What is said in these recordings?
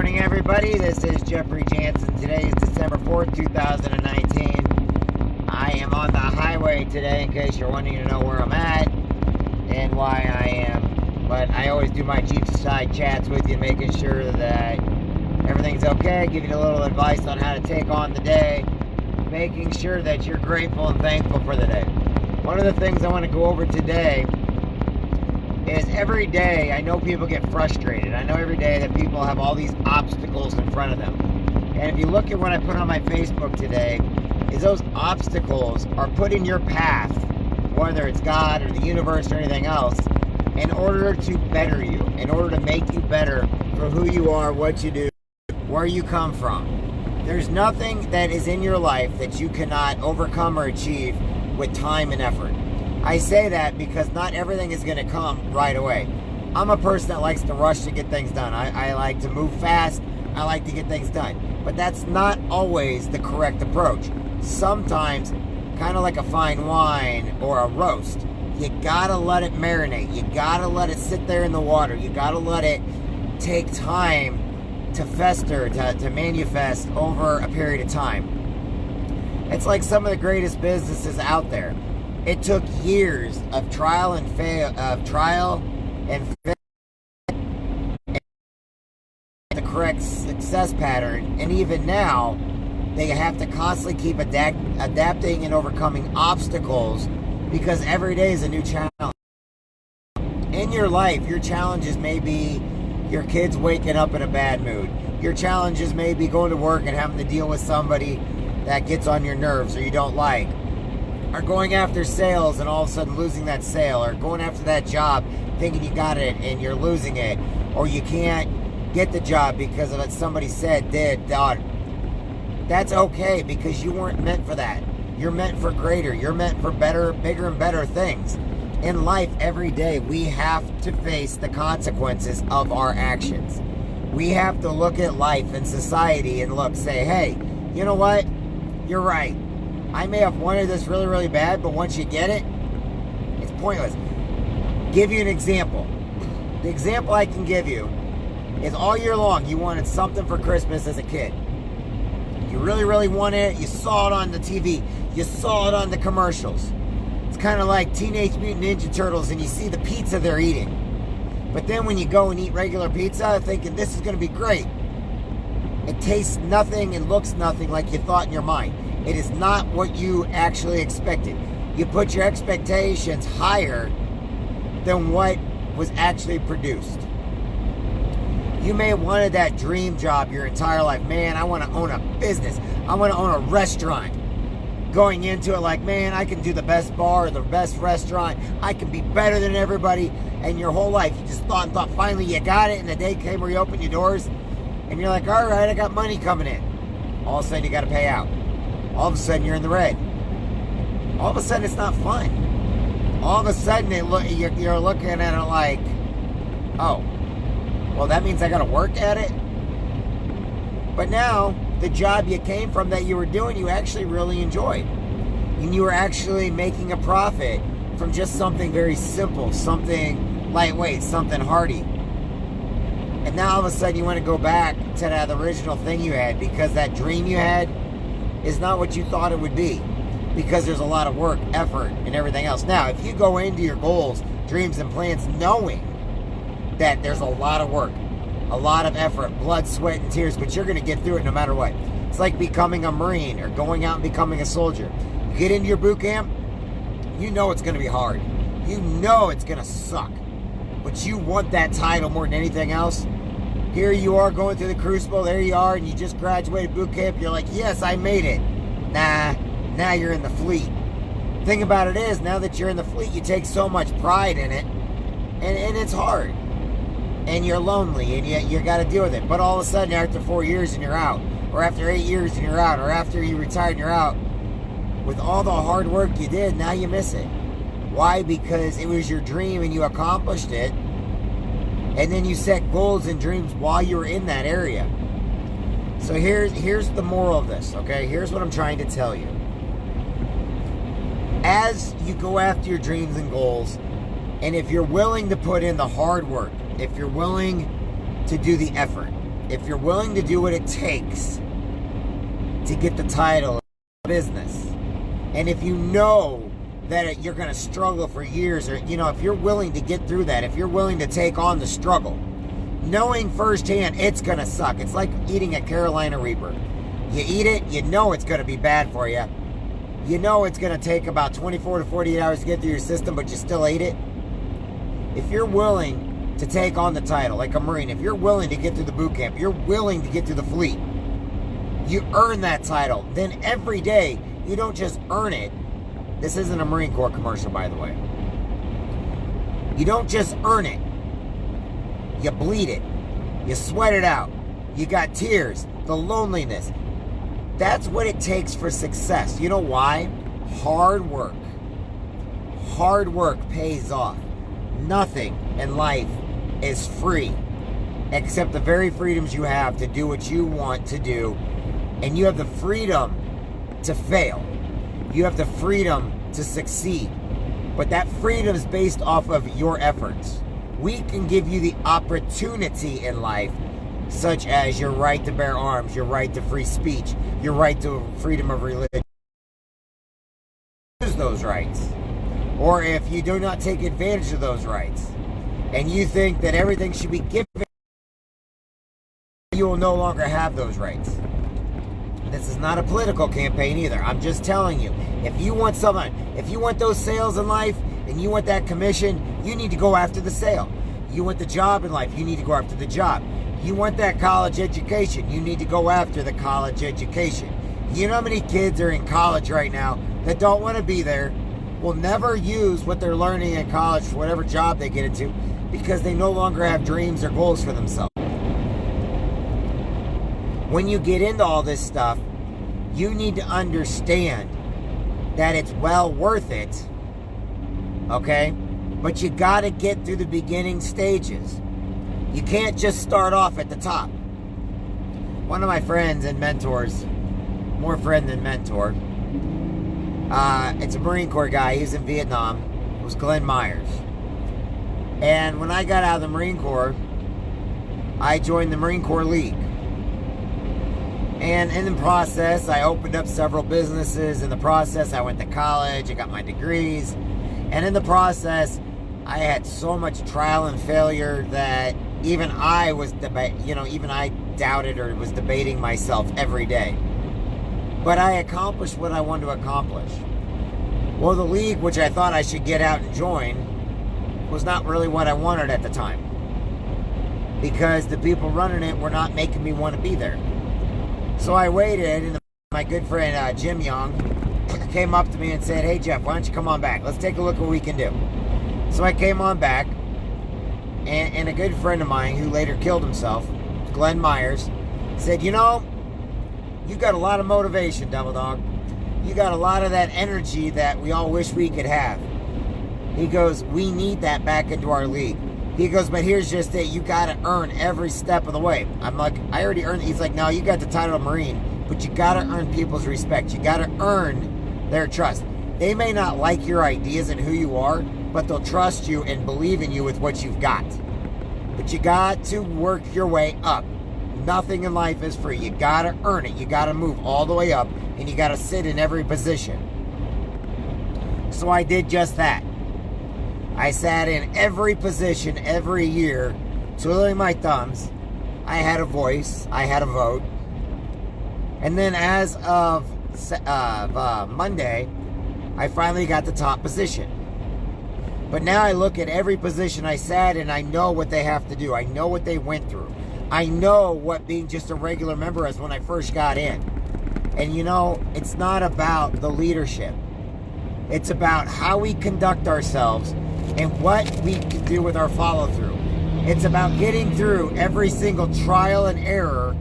morning, everybody. This is Jeffrey Jansen. Today is December 4th, 2019. I am on the highway today, in case you're wanting to know where I'm at and why I am. But I always do my Jeep side chats with you, making sure that everything's okay, giving you a little advice on how to take on the day, making sure that you're grateful and thankful for the day. One of the things I want to go over today is every day I know people get frustrated. I know every day that people have all these obstacles in front of them. And if you look at what I put on my Facebook today, is those obstacles are put in your path, whether it's God or the universe or anything else, in order to better you, in order to make you better for who you are, what you do, where you come from. There's nothing that is in your life that you cannot overcome or achieve with time and effort. I say that because not everything is going to come right away. I'm a person that likes to rush to get things done. I like to move fast. I like to get things done. But that's not always the correct approach. Sometimes, kind of like a fine wine or a roast, you got to let it marinate. You got to let it sit there in the water. You got to let it take time to fester, to manifest over a period of time. It's like some of the greatest businesses out there. It took years of trial and fail, the correct success pattern, and even now, they have to constantly keep adapting and overcoming obstacles because every day is a new challenge. In your life, your challenges may be your kids waking up in a bad mood. Your challenges may be going to work and having to deal with somebody that gets on your nerves or you don't like. Or going after sales and all of a sudden losing that sale, or going after that job thinking you got it and you're losing it, or you can't get the job because of what somebody said, did, thought. That's okay, because you weren't meant for that. You're meant for greater. You're meant for better, bigger and better things. In life, every day, we have to face the consequences of our actions. We have to look at life and society and say, hey, you know what? You're right. I may have wanted this really, really bad, but once you get it, it's pointless. Give you an example. The example I can give you is all year long, you wanted something for Christmas as a kid. You really, really wanted it. You saw it on the TV. You saw it on the commercials. It's kind of like Teenage Mutant Ninja Turtles, and you see the pizza they're eating. But then when you go and eat regular pizza, thinking this is going to be great, it tastes nothing and looks nothing like you thought in your mind. It is not what you actually expected. You put your expectations higher than what was actually produced. You may have wanted that dream job your entire life. Man, I want to own a business. I want to own a restaurant. Going into it like, man, I can do the best bar or the best restaurant. I can be better than everybody. And your whole life, you just thought, finally you got it. And the day came where you opened your doors. And you're like, all right, I got money coming in. All of a sudden, you got to pay out. All of a sudden, you're in the red. All of a sudden, it's not fun. All of a sudden, you're looking at it like, oh, well, that means I got to work at it? But now, the job you came from that you were doing, you actually really enjoyed. And you were actually making a profit from just something very simple, something lightweight, something hardy. And now, all of a sudden, you want to go back to that original thing you had because that dream you had is not what you thought it would be, because there's a lot of work, effort, and everything else. Now, if you go into your goals, dreams, and plans knowing that there's a lot of work, a lot of effort, blood, sweat, and tears, but you're going to get through it no matter what. It's like becoming a Marine or going out and becoming a soldier. You get into your boot camp, you know it's going to be hard. You know it's going to suck. But you want that title more than anything else. Here you are going through the crucible, there you are, and you just graduated boot camp. You're like, yes, I made it. Nah, now you're in the fleet. Thing about it is, now that you're in the fleet, you take so much pride in it, and it's hard. And you're lonely, and you got to deal with it. But all of a sudden, after 4 years and you're out, or after 8 years and you're out, or after you retire and you're out, with all the hard work you did, now you miss it. Why? Because it was your dream and you accomplished it. And then you set goals and dreams while you were in that area. So here's the moral of this, okay? Here's what I'm trying to tell you. As you go after your dreams and goals, and if you're willing to put in the hard work, if you're willing to do the effort, if you're willing to do what it takes to get the title of business, and if you know that you're going to struggle for years, or, you know, if you're willing to get through that, if you're willing to take on the struggle, knowing firsthand it's going to suck. It's like eating a Carolina Reaper. You eat it, you know it's going to be bad for you. You know it's going to take about 24 to 48 hours to get through your system, but you still ate it. If you're willing to take on the title, like a Marine, if you're willing to get through the boot camp, you're willing to get through the fleet, you earn that title. Then every day, you don't just earn it. This isn't a Marine Corps commercial, by the way. You don't just earn it. You bleed it. You sweat it out. You got tears, the loneliness. That's what it takes for success. You know why? Hard work. Hard work pays off. Nothing in life is free except the very freedoms you have to do what you want to do. And you have the freedom to fail. You have the freedom to succeed. But that freedom is based off of your efforts. We can give you the opportunity in life, such as your right to bear arms, your right to free speech, your right to freedom of religion. Use those rights. Or if you do not take advantage of those rights, and you think that everything should be given, you will no longer have those rights. This is not a political campaign either. I'm just telling you, if you want someone, if you want those sales in life, and you want that commission, you need to go after the sale. You want the job in life, you need to go after the job. You want that college education, you need to go after the college education. You know how many kids are in college right now that don't want to be there, will never use what they're learning in college for whatever job they get into, because they no longer have dreams or goals for themselves. When you get into all this stuff, you need to understand that it's well worth it. Okay? But you got to get through the beginning stages. You can't just start off at the top. One of my friends and mentors, more friend than mentor, it's a Marine Corps guy. He's in Vietnam. It was Glenn Myers. And when I got out of the Marine Corps, I joined the Marine Corps League. And in the process, I opened up several businesses. In the process, I went to college. I got my degrees. And in the process, I had so much trial and failure that even I was even I doubted or was debating myself every day. But I accomplished what I wanted to accomplish. Well, the league, which I thought I should get out and join, was not really what I wanted at the time. Because the people running it were not making me want to be there. So I waited, and my good friend Jim Young came up to me and said, "Hey Jeff, why don't you come on back? Let's take a look at what we can do." So I came on back, and a good friend of mine who later killed himself, Glenn Myers, said, "You know, you got a lot of motivation, Double Dog. You got a lot of that energy that we all wish we could have." He goes, "We need that back into our league." He goes, "But here's just it. You got to earn every step of the way." I'm like, "I already earned it." He's like, "No, you got the title of Marine, but you got to earn people's respect. You got to earn their trust. They may not like your ideas and who you are, but they'll trust you and believe in you with what you've got. But you got to work your way up. Nothing in life is free. You got to earn it. You got to move all the way up, and you got to sit in every position." So I did just that. I sat in every position every year, twiddling my thumbs. I had a voice. I had a vote. And then as of Monday, I finally got the top position. But now I look at every position I sat in, I know what they have to do. I know what they went through. I know what being just a regular member is when I first got in. And you know, it's not about the leadership. It's about how we conduct ourselves and what we can do with our follow-through. It's about getting through every single trial and error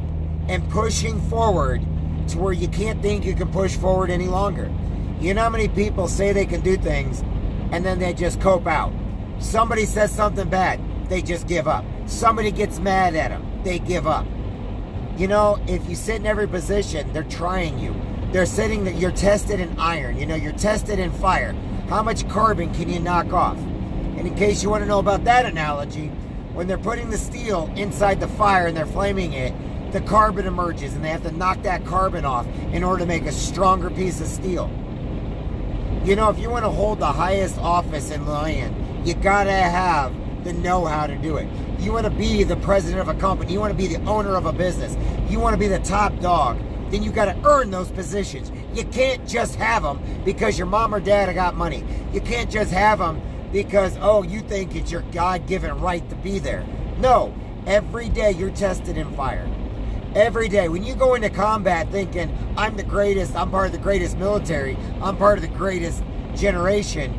and pushing forward to where you can't think you can push forward any longer. You know how many people say they can do things and then they just cope out? Somebody says something bad, they just give up. Somebody gets mad at them, they give up. You know, if you sit in every position, they're trying you. They're sitting that you're tested in iron. You know, you're tested in fire. How much carbon can you knock off? And in case you want to know about that analogy, when they're putting the steel inside the fire and they're flaming it, the carbon emerges and they have to knock that carbon off in order to make a stronger piece of steel. You know, if you want to hold the highest office in the land, you gotta have the know-how to do it. You want to be the president of a company, you want to be the owner of a business, you want to be the top dog, then you got to earn those positions. You can't just have them because your mom or dad got money. You can't just have them because, oh, you think it's your God-given right to be there. No, every day you're tested and fired. Every day. When you go into combat thinking, I'm the greatest, I'm part of the greatest military, I'm part of the greatest generation,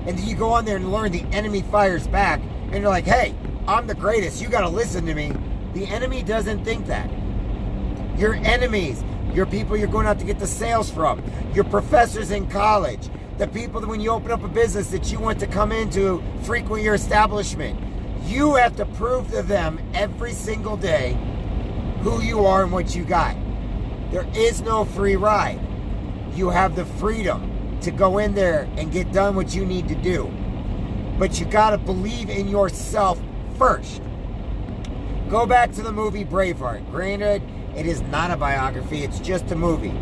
and then you go on there and learn the enemy fires back, and you're like, hey, I'm the greatest, you got to listen to me. The enemy doesn't think that. Your enemies, your people you're going out to get the sales from, your professors in college, the people that when you open up a business that you want to come into, frequent your establishment, you have to prove to them every single day who you are and what you got. There is no free ride. You have the freedom to go in there and get done what you need to do. But you got to believe in yourself first. Go back to the movie Braveheart. Granted, it is not a biography, it's just a movie.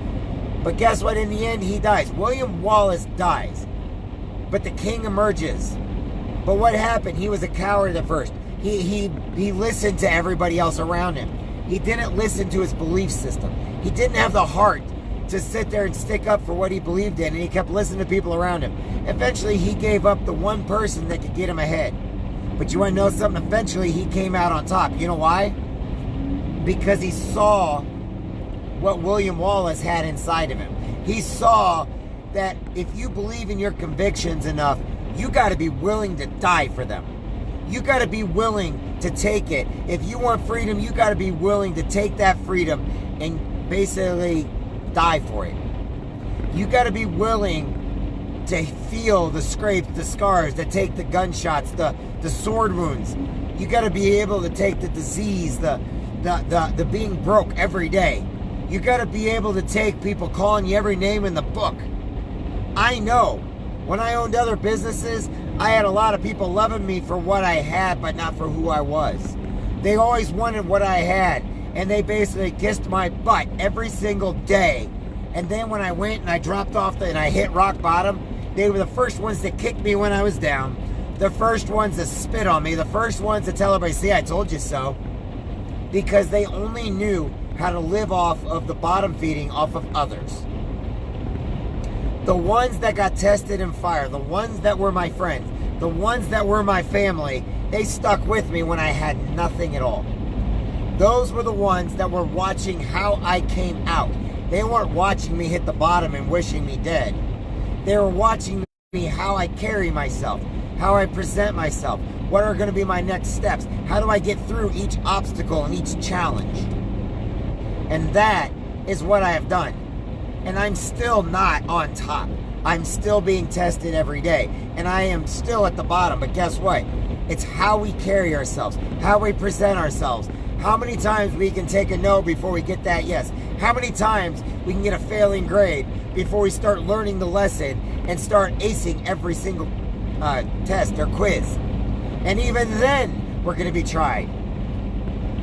But guess what? In the end, he dies. William Wallace dies. But the king emerges. But what happened? He was a coward at first. He listened to everybody else around him. He didn't listen to his belief system. He didn't have the heart to sit there and stick up for what he believed in, and he kept listening to people around him. Eventually, he gave up the one person that could get him ahead. But you want to know something? Eventually, he came out on top. You know why? Because he saw what William Wallace had inside of him. He saw that if you believe in your convictions enough, you got to be willing to die for them. You got to be willing to take it. If you want freedom, you got to be willing to take that freedom and basically die for it. You got to be willing to feel the scrapes, the scars, to take the gunshots, the sword wounds. You got to be able to take the disease, the being broke every day. You got to be able to take people calling you every name in the book. I know. When I owned other businesses, I had a lot of people loving me for what I had, but not for who I was. They always wanted what I had, and they basically kissed my butt every single day. And then when I went and I dropped off and I hit rock bottom, they were the first ones to kick me when I was down, the first ones to spit on me, the first ones to tell everybody, see, I told you so. Because they only knew how to live off of the bottom feeding off of others. The ones that got tested and fired, the ones that were my friends, the ones that were my family, they stuck with me when I had nothing at all. Those were the ones that were watching how I came out. They weren't watching me hit the bottom and wishing me dead. They were watching me how I carry myself, how I present myself, what are going to be my next steps, how do I get through each obstacle and each challenge. And that is what I have done. And I'm still not on top. I'm still being tested every day. And I am still at the bottom. But guess what? It's how we carry ourselves, how we present ourselves, how many times we can take a no before we get that yes, how many times we can get a failing grade before we start learning the lesson and start acing every single test or quiz. And even then, we're going to be tried.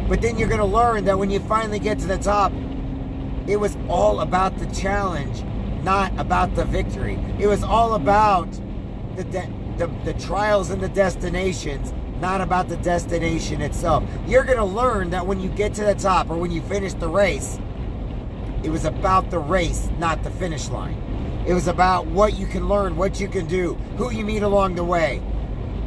But then you're going to learn that when you finally get to the top, it was all about the challenge, not about the victory. It was all about the trials and the destinations, not about the destination itself. You're going to learn that when you get to the top or when you finish the race, it was about the race, not the finish line. It was about what you can learn, what you can do, who you meet along the way,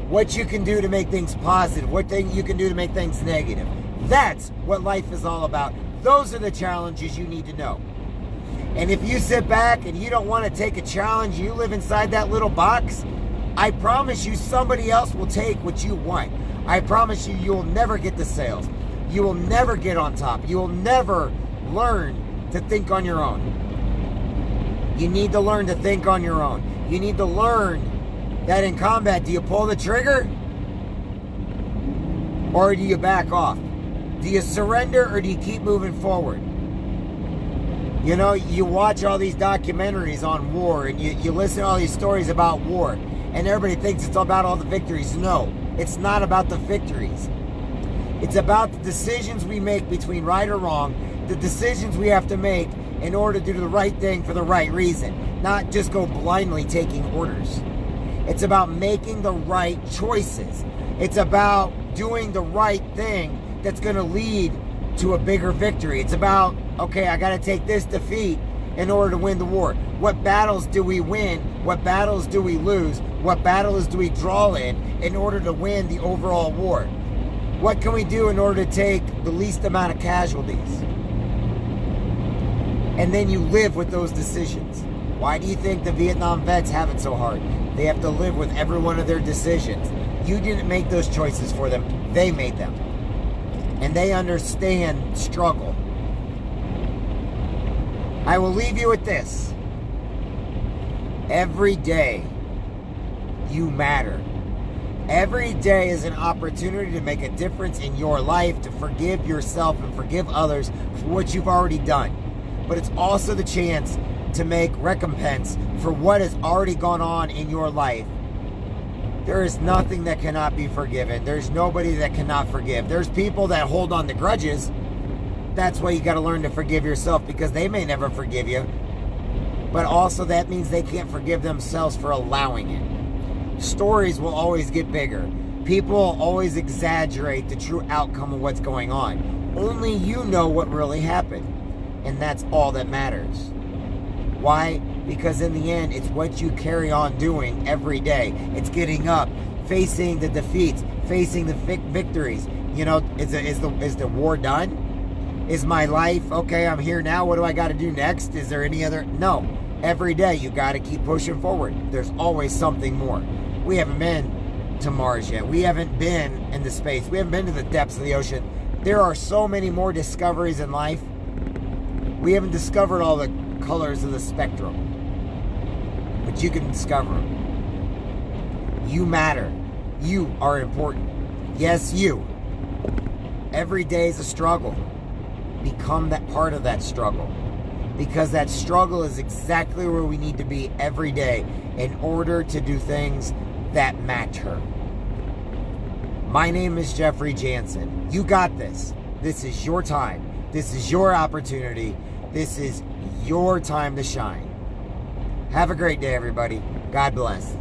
what you can do to make things positive, what you can do to make things negative. That's what life is all about. Those are the challenges you need to know. And if you sit back and you don't want to take a challenge, you live inside that little box, I promise you somebody else will take what you want. I promise you, you'll never get the sales. You will never get on top. You will never learn to think on your own. You need to learn to think on your own. You need to learn that in combat, do you pull the trigger? Or do you back off? Do you surrender or do you keep moving forward? You know, you watch all these documentaries on war and you listen to all these stories about war and everybody thinks it's all about all the victories. No, it's not about the victories. It's about the decisions we make between right or wrong, the decisions we have to make in order to do the right thing for the right reason, not just go blindly taking orders. It's about making the right choices. It's about doing the right thing that's going to lead to a bigger victory. It's about, okay, I got to take this defeat in order to win the war. What battles do we win? What battles do we lose? What battles do we draw in order to win the overall war? What can we do in order to take the least amount of casualties? And then you live with those decisions. Why do you think the Vietnam vets have it so hard? They have to live with every one of their decisions. You didn't make those choices for them. They made them. And they understand struggle. I will leave you with this. Every day, you matter. Every day is an opportunity to make a difference in your life, to forgive yourself and forgive others for what you've already done. But it's also the chance to make recompense for what has already gone on in your life. There is nothing that cannot be forgiven. There's nobody that cannot forgive. There's people that hold on to grudges. That's why you got to learn to forgive yourself, because they may never forgive you. But also that means they can't forgive themselves for allowing it. Stories will always get bigger. People always exaggerate the true outcome of what's going on. Only you know what really happened. And that's all that matters. Why? Because in the end, it's what you carry on doing every day. It's getting up, facing the defeats, facing the victories. You know, is the war done? Is my life, okay, I'm here now, what do I got to do next? Is there any other? No. Every day, you got to keep pushing forward. There's always something more. We haven't been to Mars yet. We haven't been into space. We haven't been to the depths of the ocean. There are so many more discoveries in life. We haven't discovered all the colors of the spectrum, but you can discover them. You matter. You are important. Yes, you. Every day is a struggle. Become that part of that struggle, because that struggle is exactly where we need to be every day in order to do things that match her. My name is Jeffrey Jansen. You got this. This is your time. This is your opportunity. This is your time to shine. Have a great day, everybody. God bless.